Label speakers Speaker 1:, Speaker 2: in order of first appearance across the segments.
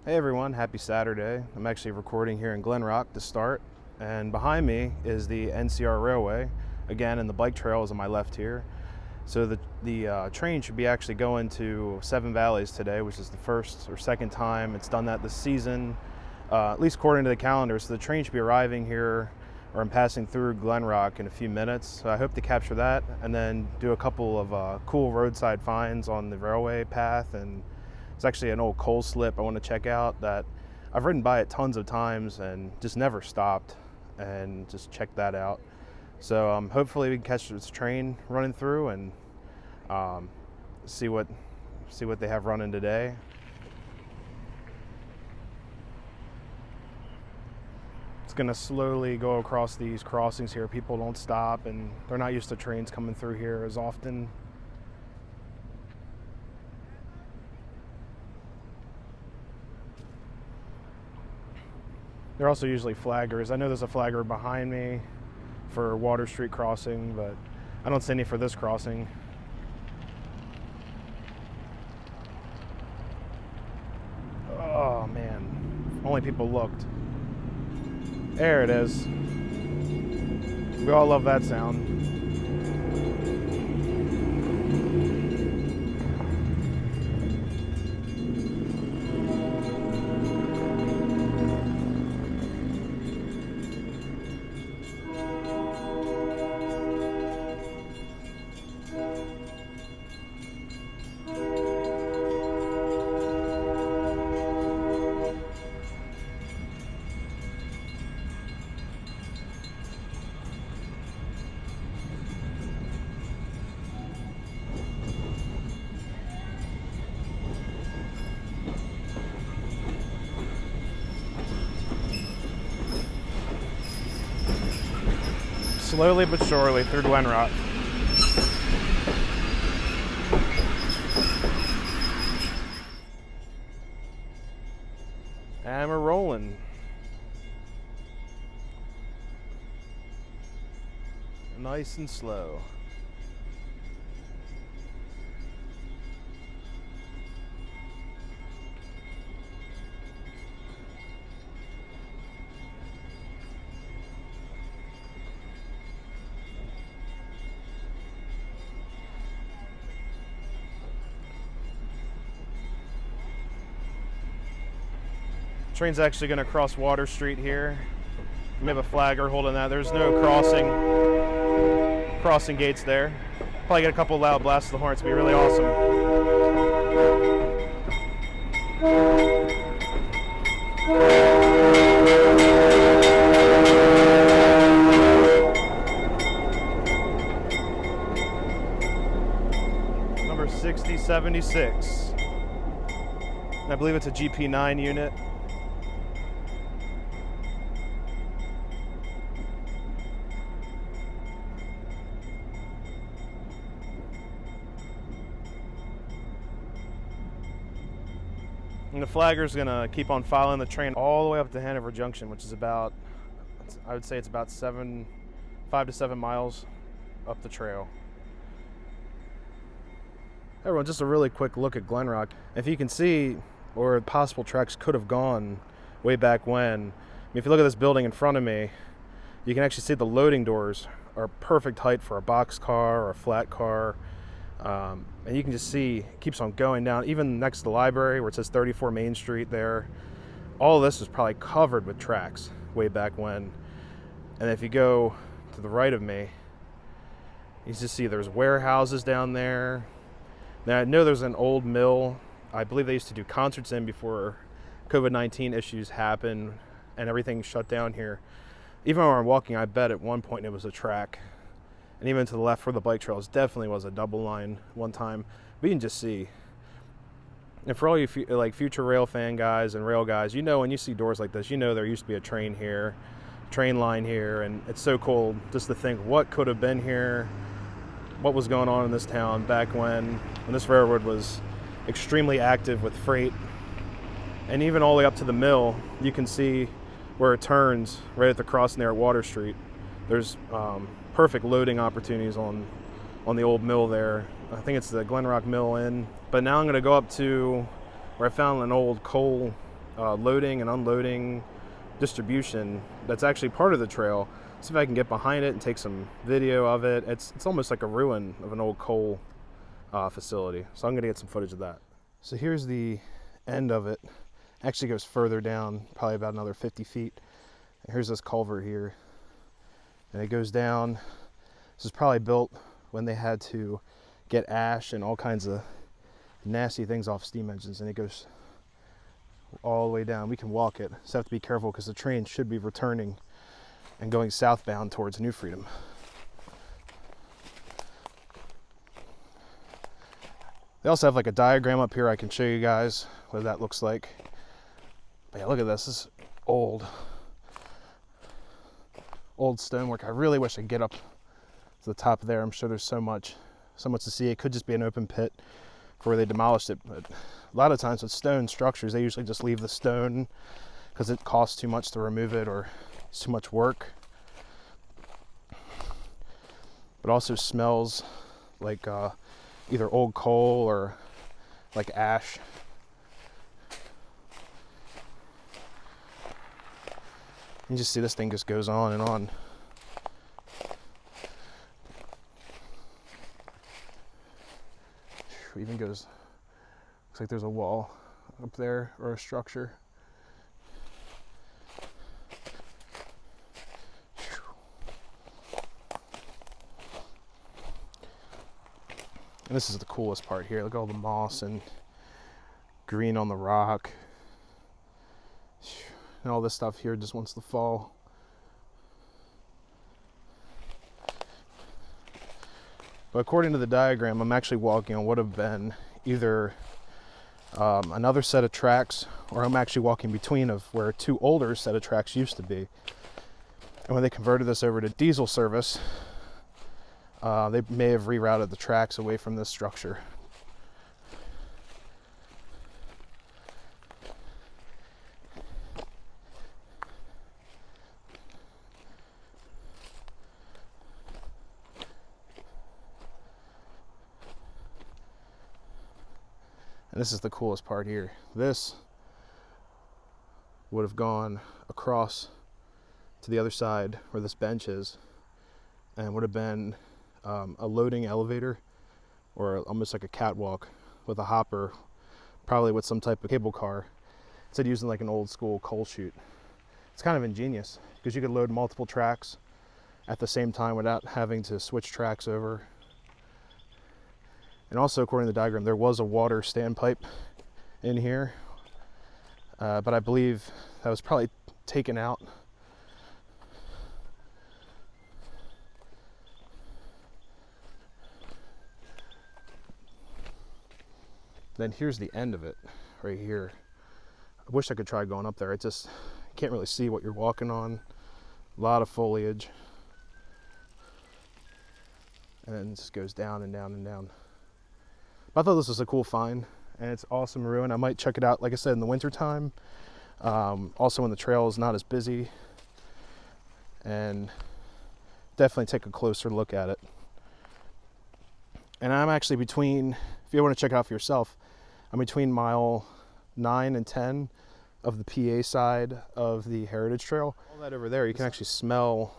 Speaker 1: Hey everyone, happy Saturday. I'm actually recording here in Glen Rock to start, and behind me is the NCR Railway, again, and the bike trail is on my left here. So the train should be actually going to Seven Valleys today, which is the first or second time it's done that this season, at least according to the calendar. So the train should be arriving here, or I'm passing through Glen Rock in a few minutes. So I hope to capture that and then do a couple of cool roadside finds on the railway path. And it's actually an old coal slip I want to check out that I've ridden by it tons of times and just never stopped, and just check that out. So hopefully we can catch this train running through and see what they have running today. It's gonna slowly go across these crossings here. People don't stop, and they're not used to trains coming through here as often. They're also usually flaggers. I know there's a flagger behind me for Water Street crossing, but I don't see any for this crossing. Oh man, if only people looked. There it is. We all love that sound. Slowly but surely through Glen Rock. And we're rolling. Nice and slow. Train's actually going to cross Water Street here. We have a flagger holding that. There's no crossing gates there. Probably get a couple loud blasts of the horn. It's going to be really awesome. Number 6076. And I believe it's a GP9 unit. And the flagger's gonna keep on following the train all the way up to Hanover Junction, which is about, I would say it's about 5 to 7 miles up the trail. Everyone, just a really quick look at Glen Rock. If you can see where possible tracks could have gone way back when, I mean, if you look at this building in front of me, you can actually see the loading doors are perfect height for a box car or a flat car. And you can just see it keeps on going down, even next to the library where it says 34 Main Street there. All of this was probably covered with tracks way back when. And if you go to the right of me, you just see there's warehouses down there. Now I know there's an old mill. I believe they used to do concerts in before COVID-19 issues happened and everything shut down here. Even when I'm walking, I bet at one point it was a track. And even to the left where the bike trails definitely was a double line one time. But you can just see. And for all you future rail fan guys and rail guys, you know when you see doors like this, you know there used to be a train here, train line here, and it's so cool just to think what could have been here, what was going on in this town back when this railroad was extremely active with freight. And even all the way up to the mill, you can see where it turns right at the crossing there at Water Street. There's perfect loading opportunities on the old mill there. I think it's the Glen Rock Mill Inn. But now I'm going to go up to where I found an old coal loading and unloading distribution that's actually part of the trail. See if I can get behind it and take some video of it. It's almost like a ruin of an old coal facility. So I'm gonna get some footage of that. So here's the end of it. Actually goes further down, probably about another 50 feet. And here's this culvert here. And it goes down. This was probably built when they had to get ash and all kinds of nasty things off steam engines, and it goes all the way down. We can walk it, so have to be careful because the train should be returning and going southbound towards New Freedom. They also have like a diagram up here I can show you guys what that looks like. But yeah, look at this. This is old stonework. I really wish I could get up to the top there. I'm sure there's so much to see. It could just be an open pit for where they demolished it, but a lot of times with stone structures, they usually just leave the stone because it costs too much to remove it or it's too much work. But also smells like either old coal or like ash. You just see this thing just goes on and on. Even goes, looks like there's a wall up there or a structure. And this is the coolest part here. Look at all the moss and green on the rock. And all this stuff here just wants to fall. But according to the diagram, I'm actually walking on what have been either another set of tracks, or I'm actually walking between of where two older set of tracks used to be. And when they converted this over to diesel service, they may have rerouted the tracks away from this structure. And this is the coolest part here. This would have gone across to the other side where this bench is, and would have been a loading elevator, or almost like a catwalk with a hopper, probably with some type of cable car, instead of using like an old school coal chute. It's kind of ingenious because you could load multiple tracks at the same time without having to switch tracks over. And also, according to the diagram, there was a water standpipe in here, but I believe that was probably taken out. Then here's the end of it, right here. I wish I could try going up there. I just can't really see what you're walking on. A lot of foliage. And then it just goes down and down and down. I thought this was a cool find, and it's awesome ruin. I might check it out, like I said, in the winter time. Also when the trail is not as busy, and definitely take a closer look at it. And I'm actually between, if you want to check it out for yourself, I'm between mile 9 and 10 of the PA side of the Heritage Trail. All that over there, you can actually smell,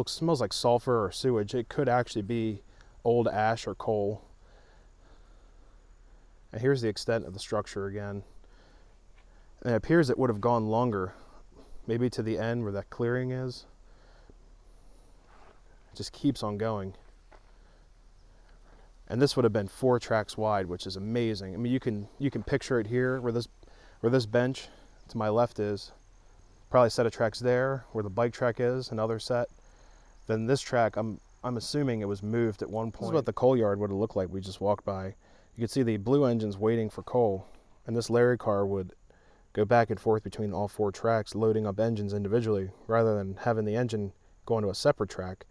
Speaker 1: smells like sulfur or sewage. It could actually be old ash or coal. And here's the extent of the structure again. And it appears it would have gone longer, maybe to the end where that clearing is. It just keeps on going. And this would have been 4 tracks wide, which is amazing. I mean, you can picture it here where this bench to my left is. Probably a set of tracks there where the bike track is, another set. Then this track, I'm assuming it was moved at one point. This is what the coal yard would have looked like. We just walked by. You could see the blue engines waiting for coal, and this Larry car would go back and forth between all 4 tracks, loading up engines individually, rather than having the engine go onto a separate track.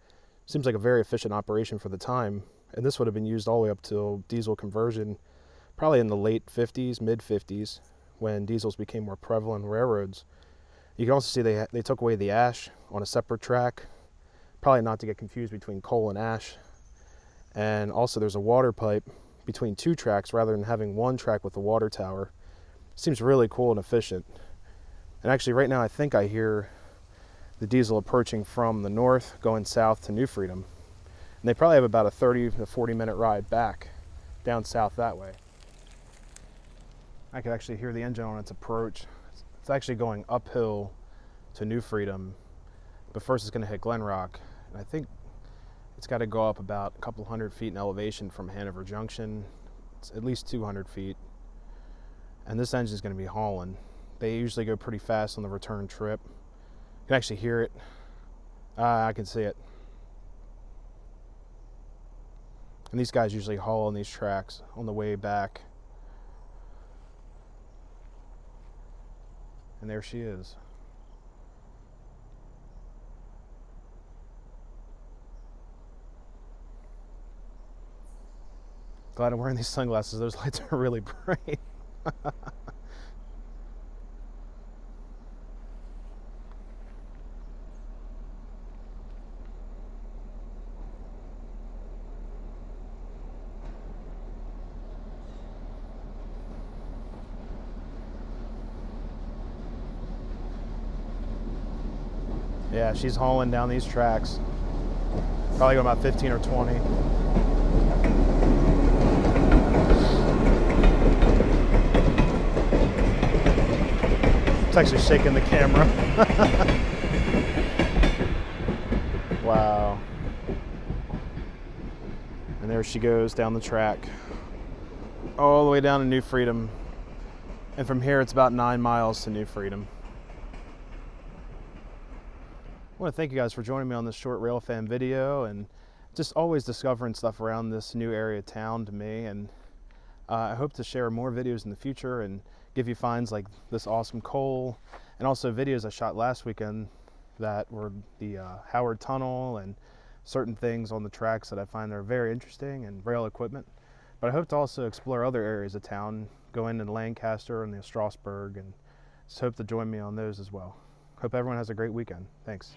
Speaker 1: Seems like a very efficient operation for the time, and this would have been used all the way up till diesel conversion, probably in the late 50s, mid 50s, when diesels became more prevalent in railroads. You can also see they took away the ash on a separate track, probably not to get confused between coal and ash. And also there's a water pipe between 2 tracks rather than having 1 track with the water tower. Seems really cool and efficient. And actually right now I think I hear the diesel approaching from the north going south to New Freedom. And they probably have about a 30 to 40 minute ride back down south that way. I could actually hear the engine on its approach. It's actually going uphill to New Freedom, but first it's going to hit Glen Rock. And I think it's got to go up about a couple hundred feet in elevation from Hanover Junction. It's at least 200 feet. And this engine is going to be hauling. They usually go pretty fast on the return trip. You can actually hear it. I can see it. And these guys usually haul on these tracks on the way back. And there she is. Glad I'm wearing these sunglasses. Those lights are really bright. Yeah, she's hauling down these tracks. Probably going about 15 or 20. It's actually shaking the camera. Wow. And there she goes down the track. All the way down to New Freedom. And from here it's about 9 miles to New Freedom. I want to thank you guys for joining me on this short Railfan video, and just always discovering stuff around this new area of town to me. And I hope to share more videos in the future and give you finds like this awesome coal, and also videos I shot last weekend that were the Howard Tunnel and certain things on the tracks that I find are very interesting, and rail equipment. But I hope to also explore other areas of town, go into Lancaster and the Strasburg, and just hope to join me on those as well. Hope everyone has a great weekend. Thanks.